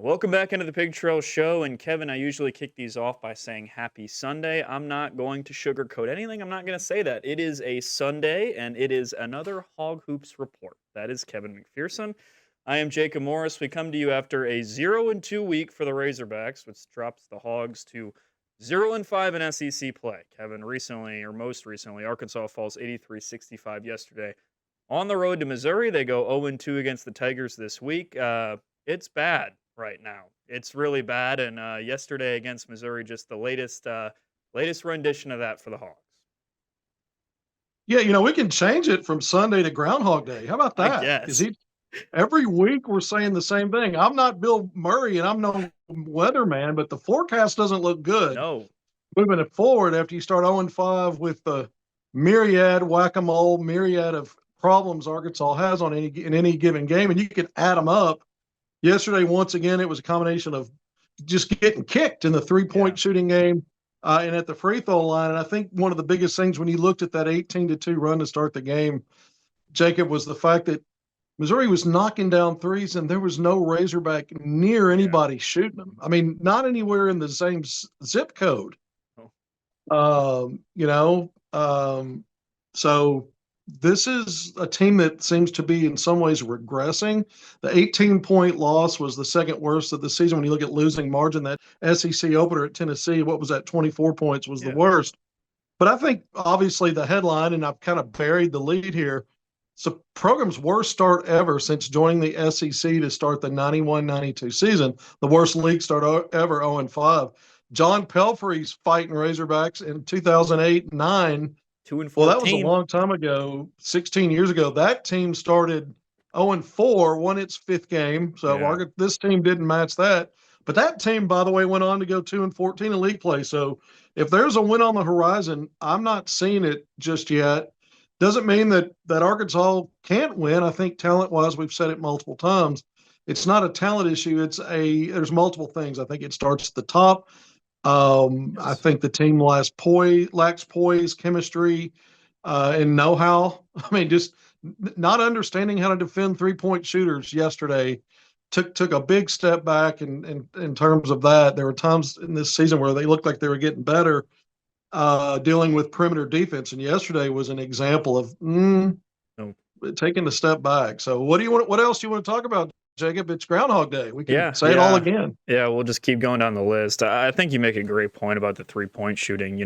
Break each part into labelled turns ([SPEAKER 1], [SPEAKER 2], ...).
[SPEAKER 1] Welcome back into the Pig Trail Show. And Kevin, I usually kick these off by saying Happy Sunday. I'm not going to sugarcoat anything. I'm not going to say that. It is a Sunday, and it is another Hog Hoops report. That is Kevin McPherson. I am Jacob Morris. We come to you after a 0-2 week for the Razorbacks, which drops the Hogs to 0-5 in SEC play. Kevin, most recently, Arkansas falls 83-65 yesterday. On the road to Missouri, they go 0-2 against the Tigers this week. It's bad right now. It's really bad. And yesterday against Missouri, just the latest rendition of that for the Hogs.
[SPEAKER 2] Yeah, we can change it from Sunday to Groundhog Day. How about
[SPEAKER 1] I
[SPEAKER 2] that?
[SPEAKER 1] guess.
[SPEAKER 2] Every week we're saying the same thing. I'm not Bill Murray and I'm no weatherman, but the forecast doesn't look good.
[SPEAKER 1] No.
[SPEAKER 2] Moving it forward after you start 0-5 with the whack-a-mole myriad of problems Arkansas has in any given game, and you can add them up. Yesterday, once again, it was a combination of just getting kicked in the three-point shooting game and at the free throw line. And I think one of the biggest things when you looked at that 18-2 run to start the game, Jacob, was the fact that Missouri was knocking down threes and there was no Razorback near anybody shooting them. I mean, not anywhere in the same zip code. So this is a team that seems to be in some ways regressing. The 18-point loss was the second worst of the season. When you look at losing margin, that SEC opener at Tennessee, what was that, 24 points was the worst. But I think obviously the headline, and I've kind of buried the lead here, it's the program's worst start ever since joining the SEC to start the 91-92 season, the worst league start ever, 0-5. John Pelfrey's fighting Razorbacks in 2008-9.
[SPEAKER 1] 2-14.
[SPEAKER 2] Well, that was a long time ago, 16 years ago. That team started 0-4, won its fifth game. So this team didn't match that. But that team, by the way, went on to go 2-14 in league play. So if there's a win on the horizon, I'm not seeing it just yet. Doesn't mean that Arkansas can't win. I think talent-wise, we've said it multiple times. It's not a talent issue. There's multiple things. I think it starts at the top. I think the team lacks poise, chemistry, and know-how. I mean, just not understanding how to defend three-point shooters yesterday took a big step back in terms of that. There were times in this season where they looked like they were getting better dealing with perimeter defense, and yesterday was an example of taking a step back. So what else do you want to talk about, Jacob? It's Groundhog Day. We can say it all again.
[SPEAKER 1] Yeah, we'll just keep going down the list. I think you make a great point about the three-point shooting.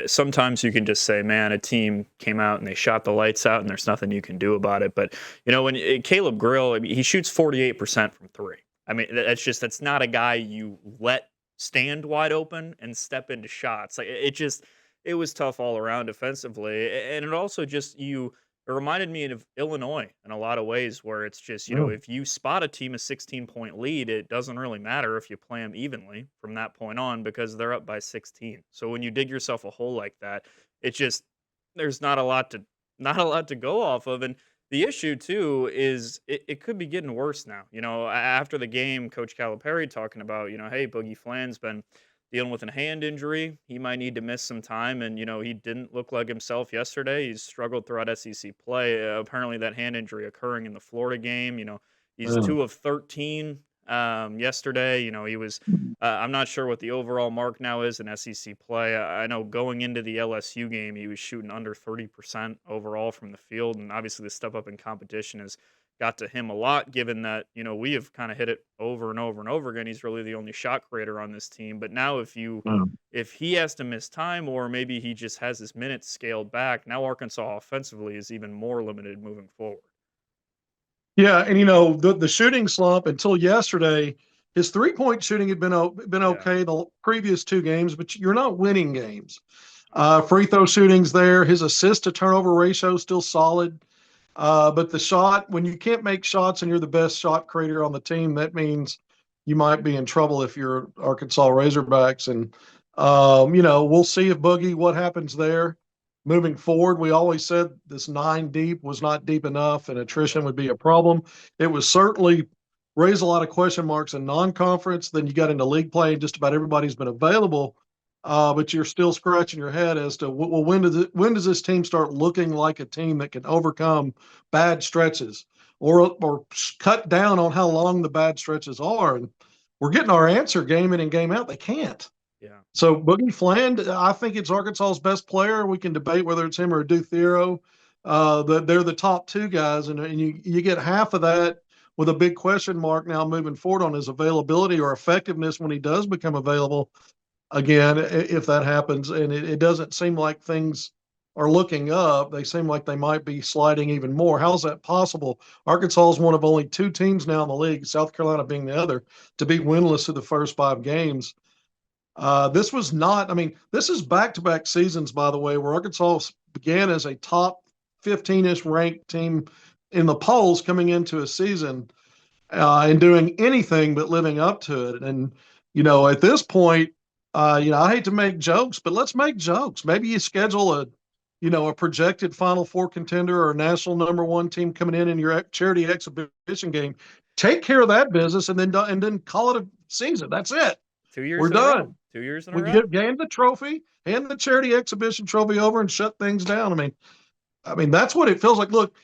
[SPEAKER 1] Sometimes you can just say, man, a team came out and they shot the lights out and there's nothing you can do about it. But, when Caleb Grill, he shoots 48% from three. I mean, that's not a guy you let stand wide open and step into shots. Like it was tough all around defensively. And it also it reminded me of Illinois in a lot of ways, where it's just, if you spot a team a 16-point lead, it doesn't really matter if you play them evenly from that point on because they're up by 16. So when you dig yourself a hole like that, there's not a lot to go off of. And the issue too is it could be getting worse now. After the game, Coach Calipari talking about, hey, Boogie Fland's been dealing with a hand injury. He might need to miss some time. And, he didn't look like himself yesterday. He's struggled throughout SEC play. Apparently that hand injury occurring in the Florida game. He's 2 of 13 yesterday. He was, I'm not sure what the overall mark now is in SEC play. I know going into the LSU game, he was shooting under 30% overall from the field. And obviously the step up in competition has got to him a lot, given that, we have kind of hit it over and over and over again. He's really the only shot creator on this team. But now if he has to miss time, or maybe he just has his minutes scaled back, now Arkansas offensively is even more limited moving forward.
[SPEAKER 2] Yeah, and the shooting slump until yesterday, his three-point shooting had been okay the previous two games, but you're not winning games. Free throw shooting's there. His assist to turnover ratio is still solid. But the shot, when you can't make shots and you're the best shot creator on the team, that means you might be in trouble if you're Arkansas Razorbacks. And, we'll see if what happens there. Moving forward, we always said this 9 deep was not deep enough and attrition would be a problem. It was certainly raised a lot of question marks in non-conference. Then you got into league play and just about everybody's been available. But you're still scratching your head as to, when does this team start looking like a team that can overcome bad stretches? or cut down on how long the bad stretches are. And we're getting our answer game in and game out. They can't.
[SPEAKER 1] Yeah.
[SPEAKER 2] So Boogie Fland, I think it's Arkansas's best player. We can debate whether it's him or Duthero. They're the top two guys, and you get half of that with a big question mark now moving forward on his availability or effectiveness when he does become available again, if that happens. And it doesn't seem like things are looking up. They seem like they might be sliding even more. How's that possible? Arkansas is one of only two teams now in the league, South Carolina being the other, to be winless through the first 5 games. This was not, I mean, this is back to back seasons, by the way, where Arkansas began as a top 15 ish ranked team in the polls coming into a season and doing anything but living up to it. And, at this point, I hate to make jokes, but let's make jokes. Maybe you schedule a projected Final Four contender or a national #1 team coming in your charity exhibition game. Take care of that business and then call it a season. That's it.
[SPEAKER 1] 2 years
[SPEAKER 2] We're
[SPEAKER 1] in a row.
[SPEAKER 2] done.
[SPEAKER 1] 2 years in a
[SPEAKER 2] We
[SPEAKER 1] row.
[SPEAKER 2] game the trophy, hand the charity exhibition trophy over, and shut things down. I mean that's what it feels like. Look,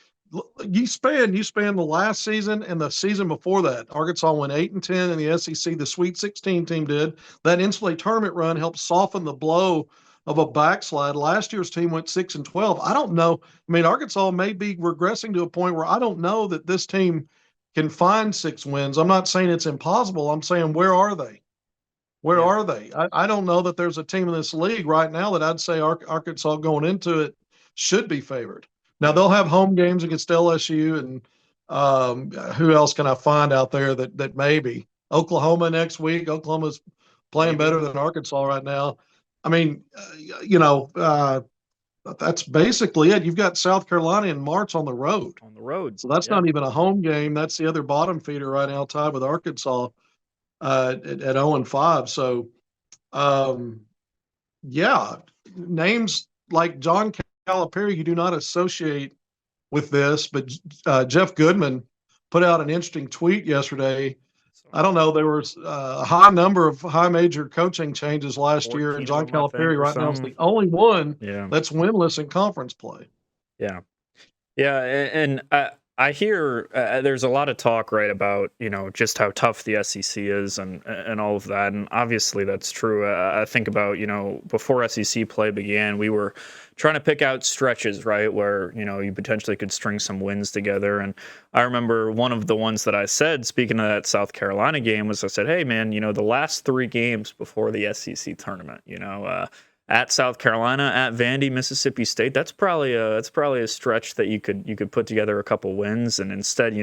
[SPEAKER 2] you span the last season and the season before that. Arkansas went 8-10 in the SEC. The Sweet 16 team did. That NCAA tournament run helped soften the blow of a backslide. Last year's team went 6-12. I don't know. I mean, Arkansas may be regressing to a point where I don't know that this team can find 6 wins. I'm not saying it's impossible. I'm saying, where are they? Where
[SPEAKER 1] Yeah.
[SPEAKER 2] are they? I don't know that there's a team in this league right now that I'd say Arkansas going into it should be favored. Now they'll have home games against LSU and who else can I find out there that maybe Oklahoma next week. Oklahoma's playing
[SPEAKER 1] Maybe.
[SPEAKER 2] better than Arkansas right now. I mean, that's basically it. You've got South Carolina in March on the road.
[SPEAKER 1] On the road.
[SPEAKER 2] So that's
[SPEAKER 1] Yeah.
[SPEAKER 2] not even a home game. That's the other bottom feeder right now, tied with Arkansas at 0-5. So, yeah, names like John Calipari you do not associate with this, but Jeff Goodman put out an interesting tweet yesterday. I don't know. There was a high number of high major coaching changes last year, and
[SPEAKER 1] 14 of
[SPEAKER 2] John
[SPEAKER 1] them, I think,
[SPEAKER 2] Calipari
[SPEAKER 1] or
[SPEAKER 2] right now is
[SPEAKER 1] something.
[SPEAKER 2] the only one
[SPEAKER 1] Yeah.
[SPEAKER 2] that's winless in conference play.
[SPEAKER 1] Yeah. Yeah, and I hear there's a lot of talk, right, about just how tough the SEC is and all of that, and obviously that's true. I think about before SEC play began, we were trying to pick out stretches, right, where you potentially could string some wins together. And I remember one of the ones that I said, speaking of that South Carolina game, was I said, hey man, the last 3 games before the SEC tournament, at South Carolina, at Vandy, Mississippi State, that's probably a stretch that you could put together a couple wins. And instead,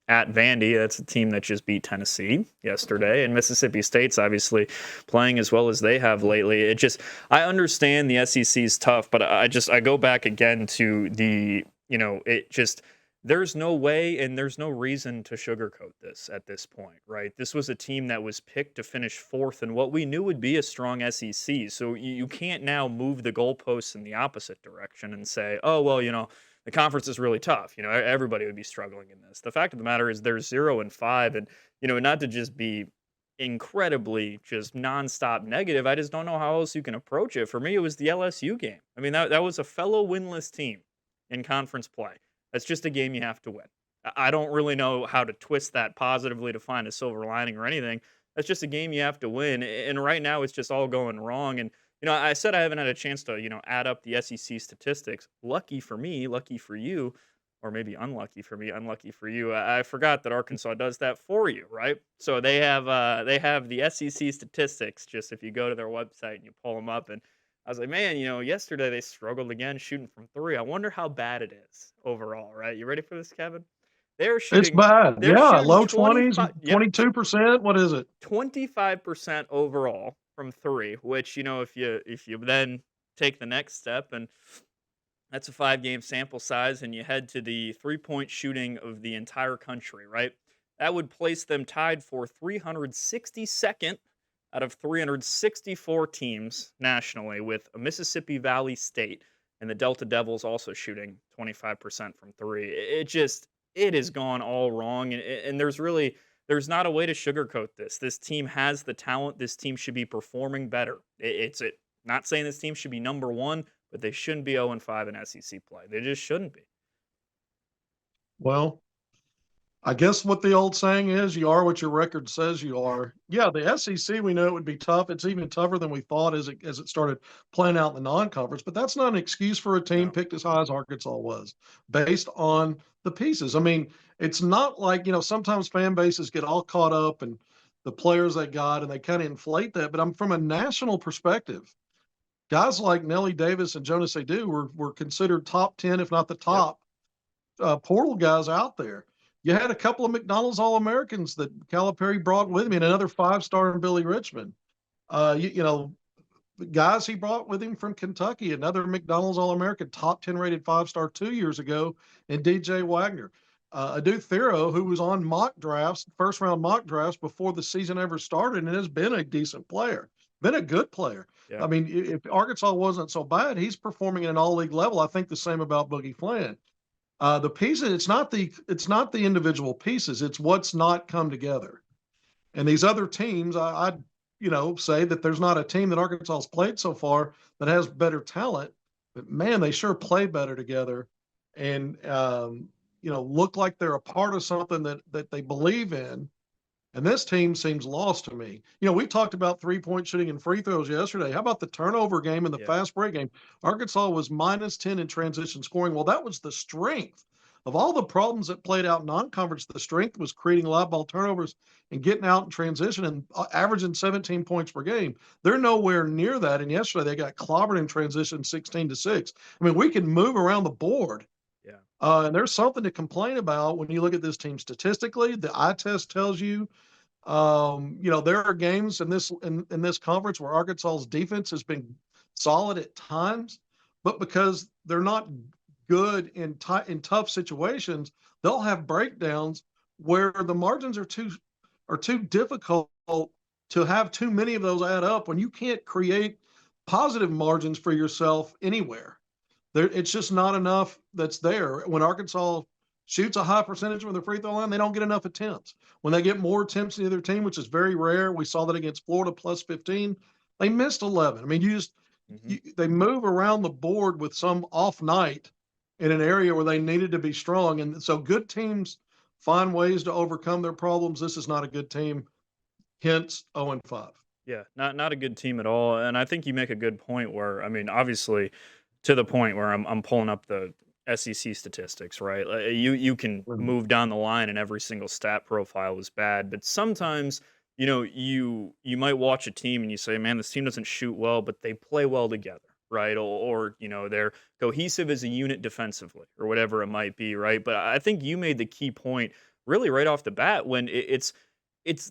[SPEAKER 1] at Vandy, that's a team that just beat Tennessee yesterday, and Mississippi State's obviously playing as well as they have lately. I understand the SEC is tough, but I go back again to there's no way and there's no reason to sugarcoat this at this point, right? This was a team that was picked to finish 4th in what we knew would be a strong SEC. So you can't now move the goalposts in the opposite direction and say, oh, well, the conference is really tough. Everybody would be struggling in this. The fact of the matter is they're 0-5, and, not to just be incredibly just nonstop negative. I just don't know how else you can approach it. For me, it was the LSU game. I mean, that was a fellow winless team in conference play. That's just a game you have to win. I don't really know how to twist that positively to find a silver lining or anything. That's just a game you have to win. And right now it's just all going wrong. And, I said I haven't had a chance to, add up the SEC statistics. Lucky for me, lucky for you, or maybe unlucky for me, unlucky for you. I forgot that Arkansas does that for you, right? So they have the SEC statistics. Just if you go to their website and you pull them up, and I was like, man, yesterday they struggled again shooting from 3. I wonder how bad it is overall, right? You ready for this, Kevin?
[SPEAKER 2] It's bad.
[SPEAKER 1] They're
[SPEAKER 2] Yeah,
[SPEAKER 1] shooting
[SPEAKER 2] low 20s,
[SPEAKER 1] 25, yep,
[SPEAKER 2] 22%. What is it?
[SPEAKER 1] 25% overall from 3, which, if you then take the next step, and that's a 5-game sample size, and you head to the 3-point shooting of the entire country, right? That would place them tied for 362nd out of 364 teams nationally, with a Mississippi Valley State and the Delta Devils also shooting 25% from 3. It has gone all wrong, and there's not a way to sugarcoat this. This team has the talent. This team should be performing better. Not saying this team should be number 1, but they shouldn't be 0-5 in SEC play. They just shouldn't be.
[SPEAKER 2] Well, I guess what the old saying is, you are what your record says you are. Yeah, the SEC, we know it would be tough. It's even tougher than we thought as it started playing out in the non-conference. But that's not an excuse for a team
[SPEAKER 1] No.
[SPEAKER 2] picked as high as Arkansas was, based on the pieces. I mean, it's not like, sometimes fan bases get all caught up and the players they got and they kind of inflate that. But I'm from a national perspective. Guys like Nelly Davis and Jonas Adu were considered top 10, if not the
[SPEAKER 1] Yep.
[SPEAKER 2] top portal guys out there. You had a couple of McDonald's All Americans that Calipari brought with him, and another 5-star in Billy Richmond. The guys he brought with him from Kentucky, another McDonald's All American, top 10 rated 5-star 2 years ago, and DJ Wagner. Adu Thero, who was on mock drafts, first round mock drafts before the season ever started, and has been a decent player, been a good player.
[SPEAKER 1] Yeah.
[SPEAKER 2] I mean, if Arkansas wasn't so bad, he's performing at an all league level. I think the same about Boogie Fland. The pieces, it's not the individual pieces, it's what's not come together. And these other teams, I'd say that there's not a team that Arkansas has played so far that has better talent, but man, they sure play better together, and look like they're a part of something that they believe in. And this team seems lost to me. We talked about 3-point shooting and free throws yesterday. How about the turnover game and the
[SPEAKER 1] Yeah.
[SPEAKER 2] fast break game? Arkansas was -10 in transition scoring. Well, that was the strength of all the problems that played out non-conference. The strength was creating live ball turnovers and getting out in transition and averaging 17 points per game. They're nowhere near that. And yesterday they got clobbered in transition 16-6. I mean, we can move around the board.
[SPEAKER 1] Yeah.
[SPEAKER 2] And there's something to complain about when you look at this team statistically. The eye test tells you there are games in this conference where Arkansas's defense has been solid at times, but because they're not good in tough situations, they'll have breakdowns where the margins are too difficult to have too many of those add up when you can't create positive margins for yourself anywhere. It's just not enough that's there. When Arkansas shoots a high percentage from the free throw line, they don't get enough attempts. When they get more attempts than the other team, which is very rare, we saw that against Florida plus 15, they missed 11. I mean,
[SPEAKER 1] Hmm.
[SPEAKER 2] they move around the board with some off night in an area where they needed to be strong. And so good teams find ways to overcome their problems. This is not a good team, hence 0-5.
[SPEAKER 1] Yeah, not a good team at all. And I think you make a good point where, I mean, obviously, to the point where I'm pulling up the SEC statistics, right? You can
[SPEAKER 2] Mhm.
[SPEAKER 1] move down the line and every single stat profile is bad, but sometimes you might watch a team and you say, man, this team doesn't shoot well, but they play well together, right? Or they're cohesive as a unit defensively, or whatever it might be, right? But I think you made the key point really right off the bat when it's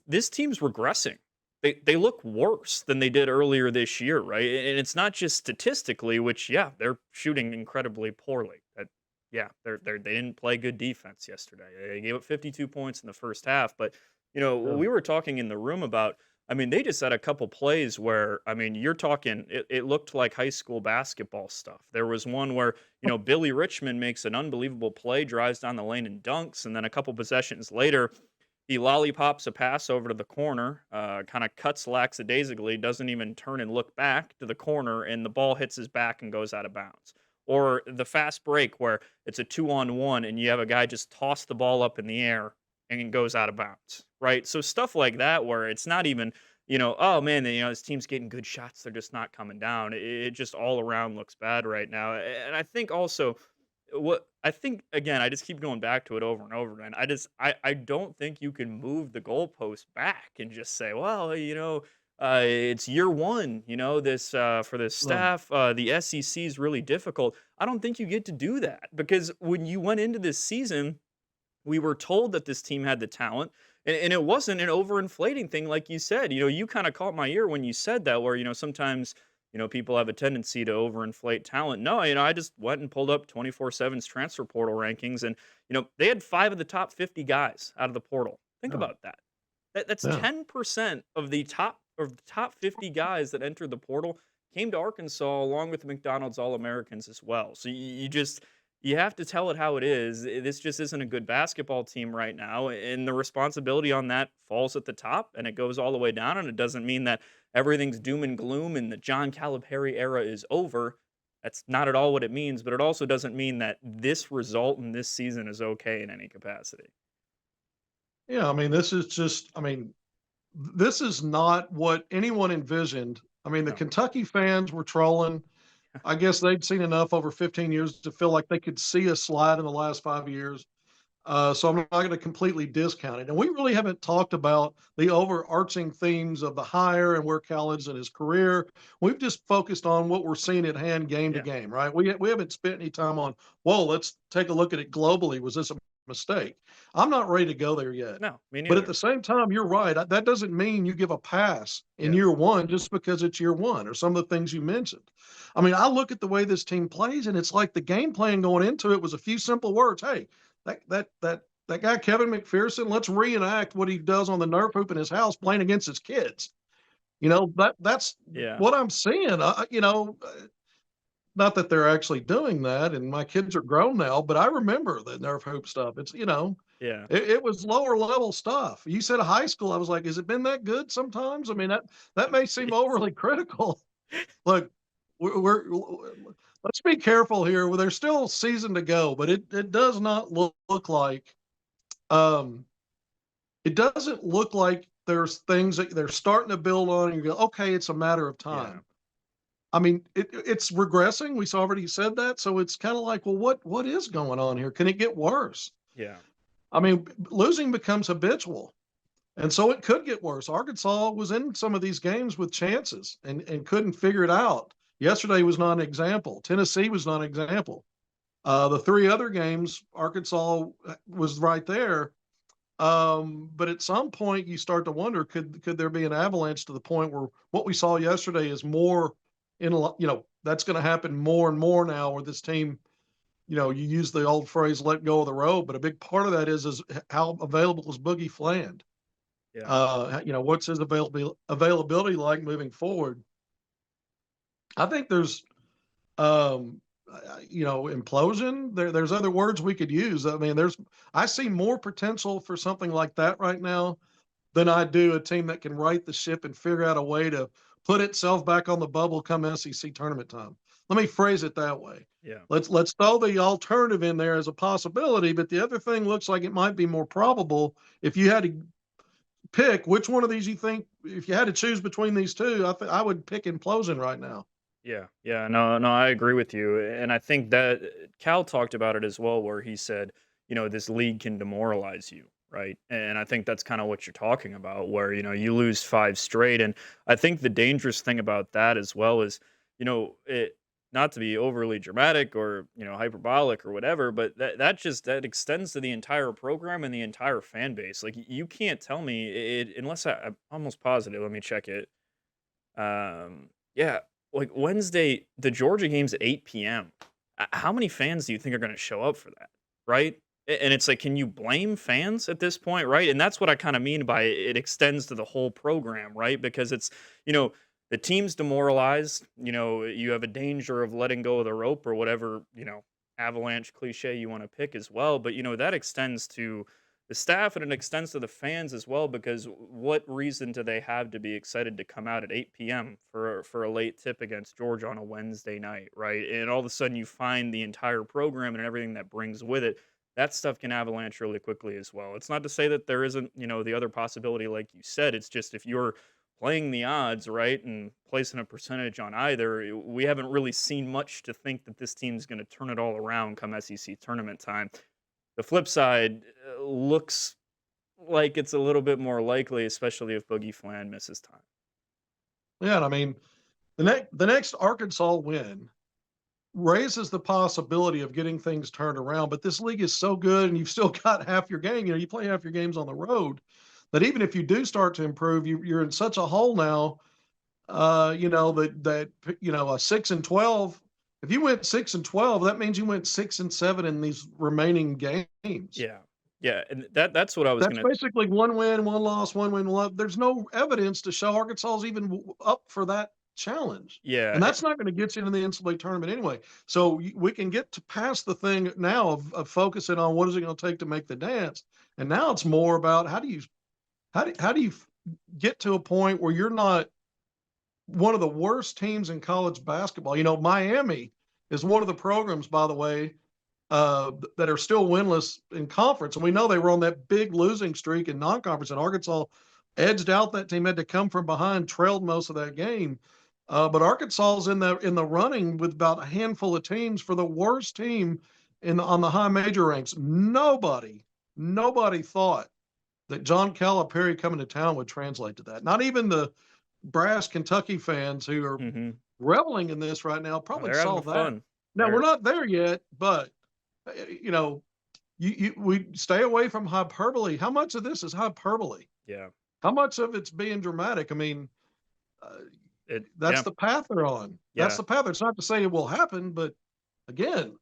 [SPEAKER 1] this team's regressing. They look worse than they did earlier this year, right? And it's not just statistically, which yeah, they're shooting incredibly poorly. Yeah, they didn't play good defense yesterday. They gave up 52 points in the first half, but
[SPEAKER 2] Yeah.
[SPEAKER 1] we were talking in the room about. I mean, they just had a couple plays where I mean, you're talking. It looked like high school basketball stuff. There was one where Billy Richmond makes an unbelievable play, drives down the lane and dunks, and then a couple possessions later he lollipops a pass over to the corner, kind of cuts lackadaisically, doesn't even turn and look back to the corner, and the ball hits his back and goes out of bounds. Or the fast break where it's a 2-on-1 and you have a guy just toss the ball up in the air and it goes out of bounds, right? So stuff like that where it's not even, oh man, this team's getting good shots, they're just not coming down. It just all around looks bad right now. And I think also what I think again, I just keep going back to it over and over again. I don't think you can move the goalpost back and just say, well, it's year one, this for this
[SPEAKER 2] Right.
[SPEAKER 1] staff, the SEC is really difficult. I don't think you get to do that because when you went into this season, we were told that this team had the talent. And it wasn't an overinflating thing, like you said. You kind of caught my ear when you said that, where sometimes people have a tendency to overinflate talent. No, I just went and pulled up 24/7's transfer portal rankings, and they had 5 of the top 50 guys out of the portal. Think
[SPEAKER 2] Yeah.
[SPEAKER 1] about that. That's
[SPEAKER 2] Yeah.
[SPEAKER 1] 10% of the top 50 guys that entered the portal came to Arkansas along with the McDonald's All Americans as well. So you have to tell it how it is. This just isn't a good basketball team right now, and the responsibility on that falls at the top, and it goes all the way down. And it doesn't mean that everything's doom and gloom and the John Calipari era is over. That's not at all what it means. But it also doesn't mean that this result in this season is okay in any capacity.
[SPEAKER 2] Yeah, I mean, this is just, I mean, this is not what anyone envisioned. I mean, the
[SPEAKER 1] No.
[SPEAKER 2] Kentucky fans were trolling. I guess they'd seen enough over 15 years to feel like they could see a slide in the last 5 years. So I'm not going to completely discount it. And we really haven't talked about the overarching themes of the hire and where Cal is in his career. We've just focused on what we're seeing at hand game to
[SPEAKER 1] Yeah.
[SPEAKER 2] game, right? We haven't spent any time on, whoa, let's take a look at it globally. Was this a mistake? I'm not ready to go there yet.
[SPEAKER 1] No, me
[SPEAKER 2] But at
[SPEAKER 1] neither.
[SPEAKER 2] the same time, you're right. That doesn't mean you give a pass in
[SPEAKER 1] Yeah.
[SPEAKER 2] year one just because it's year one or some of the things you mentioned. I mean, I look at the way this team plays, and it's like the game plan going into it was a few simple words. Hey, that guy Kevin McPherson, let's reenact what he does on the Nerf hoop in his house playing against his kids. That's
[SPEAKER 1] Yeah.
[SPEAKER 2] what I'm seeing. Not that they're actually doing that, and my kids are grown now, but I remember the Nerf hoop stuff.
[SPEAKER 1] Yeah.
[SPEAKER 2] It was lower level stuff. You said high school. I was like, has it been that good sometimes? I mean, that may seem
[SPEAKER 1] Jeez.
[SPEAKER 2] overly critical. Look, let's be careful here. Well, there's still season to go, but it does not look like um it doesn't look like there's things that they're starting to build on and you go, okay, it's a matter of
[SPEAKER 1] Yeah.
[SPEAKER 2] time. I mean, it's regressing. We already said that. So it's kind of like, well, what is going on here? Can it get worse?
[SPEAKER 1] Yeah.
[SPEAKER 2] I mean, losing becomes habitual. And so it could get worse. Arkansas was in some of these games with chances and couldn't figure it out. Yesterday was not an example. Tennessee was not an example. The three other games, Arkansas was right there. But at some point, you start to wonder: could there be an avalanche to the point where what we saw yesterday is more in that's going to happen more and more now, where this team, you use the old phrase "let go of the road," but a big part of that is how available is Boogie Fland.
[SPEAKER 1] Yeah.
[SPEAKER 2] What's his availability like moving forward? I think there's implosion. There's other words we could use. I mean, I see more potential for something like that right now than I do a team that can right the ship and figure out a way to put itself back on the bubble come SEC tournament time. Let me phrase it that way.
[SPEAKER 1] Yeah.
[SPEAKER 2] Let's throw the alternative in there as a possibility, but the other thing looks like it might be more probable. If you had to pick which one of these you think, if you had to choose between these two, I would pick implosion right now.
[SPEAKER 1] Yeah, yeah, no, no, I agree with you, and I think that Cal talked about it as well, where he said, this league can demoralize you, right? And I think that's kind of what you're talking about, where you lose five straight, and I think the dangerous thing about that as well is, it not to be overly dramatic or hyperbolic or whatever, but that extends to the entire program and the entire fan base. Like you can't tell me it unless I'm almost positive. Let me check it. Yeah, like Wednesday, the Georgia game's at 8 p.m. How many fans do you think are going to show up for that? Right? And it's like, can you blame fans at this point? Right? And that's what I kind of mean by it extends to the whole program, right? Because you know, the team's demoralized. You have a danger of letting go of the rope or whatever, avalanche cliche you want to pick as well. But, that extends to the staff and it extends to the fans as well because what reason do they have to be excited to come out at 8 p.m. for a late tip against Georgia on a Wednesday night, right? And all of a sudden you find the entire program and everything that brings with it. That stuff can avalanche really quickly as well. It's not to say that there isn't, the other possibility like you said. It's just if you're playing the odds, right, and placing a percentage on either, we haven't really seen much to think that this team's going to turn it all around come SEC tournament time. The flip side looks like it's a little bit more likely, especially if Boogie Fland misses time.
[SPEAKER 2] Yeah, and I mean, the next Arkansas win raises the possibility of getting things turned around. But this league is so good, and you've still got half your game. You play half your games on the road. That even if you do start to improve, you're in such a hole now. A 6-12. If you went 6-12, that means you went 6-7 in these remaining games.
[SPEAKER 1] Yeah, yeah, and that's what I was
[SPEAKER 2] That's
[SPEAKER 1] gonna.
[SPEAKER 2] basically one win, one loss, one win, one. There's no evidence to show Arkansas is even up for that challenge.
[SPEAKER 1] Yeah,
[SPEAKER 2] And that's not going to get you into the NCAA tournament anyway. So we can get to past the thing now of focusing on what is it going to take to make the dance. And now it's more about how do you get to a point where you're not one of the worst teams in college basketball. Miami is one of the programs, by the way, that are still winless in conference. And we know they were on that big losing streak in non-conference, and Arkansas edged out that team, had to come from behind, trailed most of that game. But Arkansas is in the running with about a handful of teams for the worst team on the high major ranks. Nobody thought that John Calipari coming to town would translate to that. Not even the brass Kentucky fans who are reveling in this right now probably saw that.
[SPEAKER 1] Fun.
[SPEAKER 2] Now we're not there yet, but we stay away from hyperbole. How much of this is hyperbole?
[SPEAKER 1] Yeah.
[SPEAKER 2] How much of it's being dramatic? I mean, that's the path they're on.
[SPEAKER 1] Yeah.
[SPEAKER 2] That's the path. It's not to say it will happen, but again,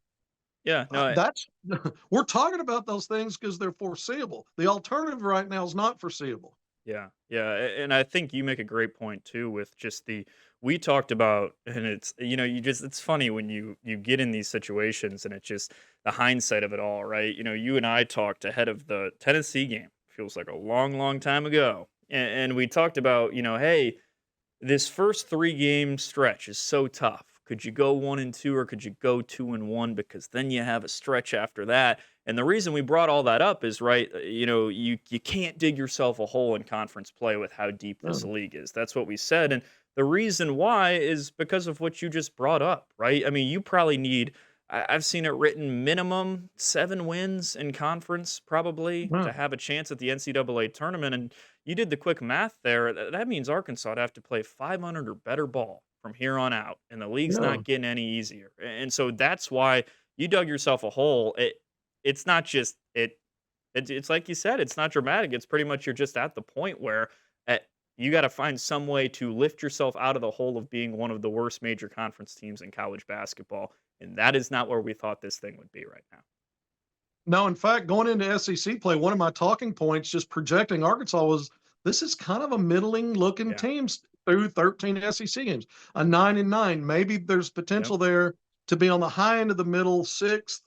[SPEAKER 2] we're talking about those things because they're foreseeable. The alternative right now is not foreseeable.
[SPEAKER 1] Yeah, and I think you make a great point too with just we talked about, and it's it's funny when you get in these situations and it's just the hindsight of it all, right? You and I talked ahead of the Tennessee game. Feels like a long time ago, and we talked about hey, this first 3-game stretch is so tough. Could you go 1-2 or could you go 2-1? Because then you have a stretch after that. And the reason we brought all that up is you can't dig yourself a hole in conference play with how deep this league is. That's what we said. And the reason why is because of what you just brought up, right? I mean, you probably need, I've seen it written, minimum 7 wins in conference probably to have a chance at the NCAA tournament. And you did the quick math there. That means Arkansas would have to play 500 or better ball from here on out, and the league's not getting any easier. And so that's why you dug yourself a hole. It's not just it's like you said, it's not dramatic. It's pretty much you're just at the point where you got to find some way to lift yourself out of the hole of being one of the worst major conference teams in college basketball, and that is not where we thought this thing would be right now.
[SPEAKER 2] No, in fact, going into SEC play, one of my talking points just projecting Arkansas was this is kind of a middling looking team through 13 SEC games, a 9-9. Maybe there's potential there to be on the high end of the middle, 6th.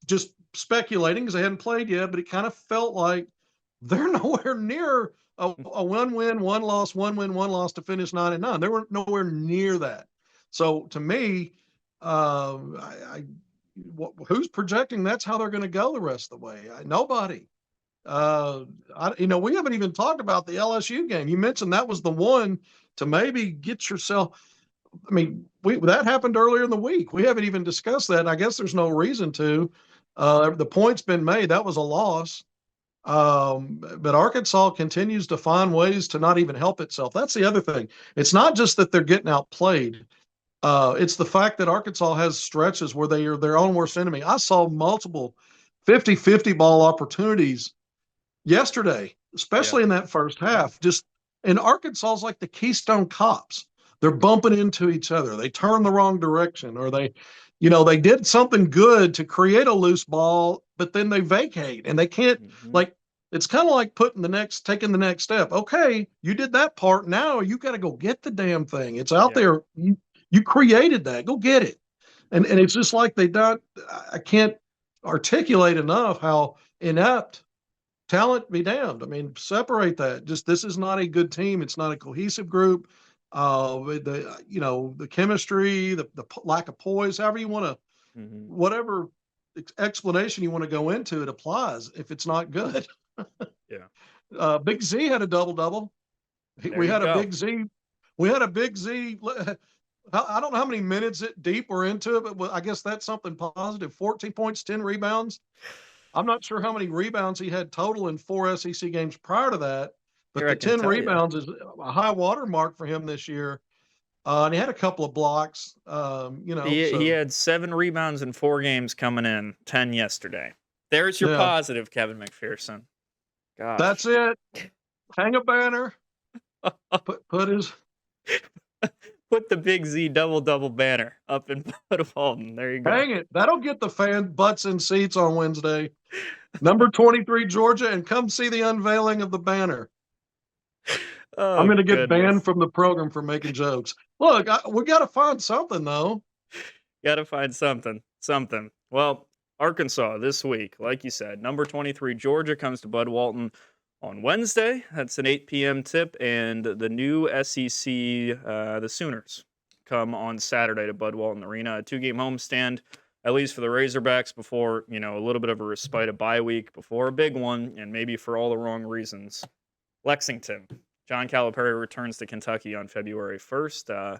[SPEAKER 2] Just speculating because they hadn't played yet, but it kind of felt like they're nowhere near a 1-win, 1-loss, 1-win, 1-loss to finish 9-9. They were nowhere near that. So to me, who's projecting that's how they're going to go the rest of the way? Nobody. We haven't even talked about the LSU game. You mentioned that was the one to maybe get yourself. I mean, that happened earlier in the week. We haven't even discussed that. And I guess there's no reason to. The point's been made. That was a loss. But Arkansas continues to find ways to not even help itself. That's the other thing. It's not just that they're getting outplayed. It's the fact that Arkansas has stretches where they are their own worst enemy. I saw multiple 50-50 ball opportunities yesterday, especially in that first half. And Arkansas is like the Keystone Cops. They're bumping into each other. They turn the wrong direction, or they did something good to create a loose ball, but then they vacate and they can't it's kind of like taking the next step. Okay, you did that part. Now you got to go get the damn thing. It's out there. You created that. Go get it. And it's just like I can't articulate enough how inept talent be damned. I mean, separate that. This is not a good team. It's not a cohesive group. The chemistry, the lack of poise, however you want to, whatever explanation you want to go into, it applies if it's not good. Big Z had a double-double. We had a Big Z. I don't know how many minutes deep we're into it, but I guess that's something positive. 14 points, 10 rebounds. I'm not sure how many rebounds he had total in 4 SEC games prior to that, but the 10 rebounds is a high water mark for him this year. And he had a couple of blocks.
[SPEAKER 1] He had 7 rebounds in 4 games coming in, 10 yesterday. There's your positive, Kevin McPherson. Gosh.
[SPEAKER 2] That's it. Hang a banner.
[SPEAKER 1] Put the Big Z double banner up in Bud Walton. There you go.
[SPEAKER 2] Hang it. That'll get the fan butts in seats on Wednesday. Number 23, Georgia, and come see the unveiling of the banner. I'm going to get banned from the program for making jokes. Look, we got to find something, though.
[SPEAKER 1] Got to find something. Well, Arkansas this week, like you said, number 23, Georgia comes to Bud Walton on Wednesday. That's an 8 p.m. tip, and the new SEC, the Sooners, come on Saturday to Bud Walton Arena, a 2-game homestand. at least for the Razorbacks, before, a little bit of a respite, a bye week before a big one, and maybe for all the wrong reasons. Lexington. John Calipari returns to Kentucky on February 1st.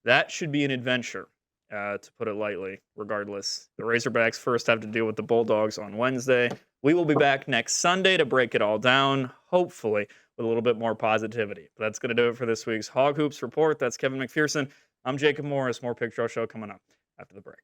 [SPEAKER 1] That should be an adventure, to put it lightly, regardless. The Razorbacks first have to deal with the Bulldogs on Wednesday. We will be back next Sunday to break it all down, hopefully with a little bit more positivity. But that's going to do it for this week's Hog Hoops Report. That's Kevin McPherson. I'm Jacob Morris. More Picture Show coming up after the break.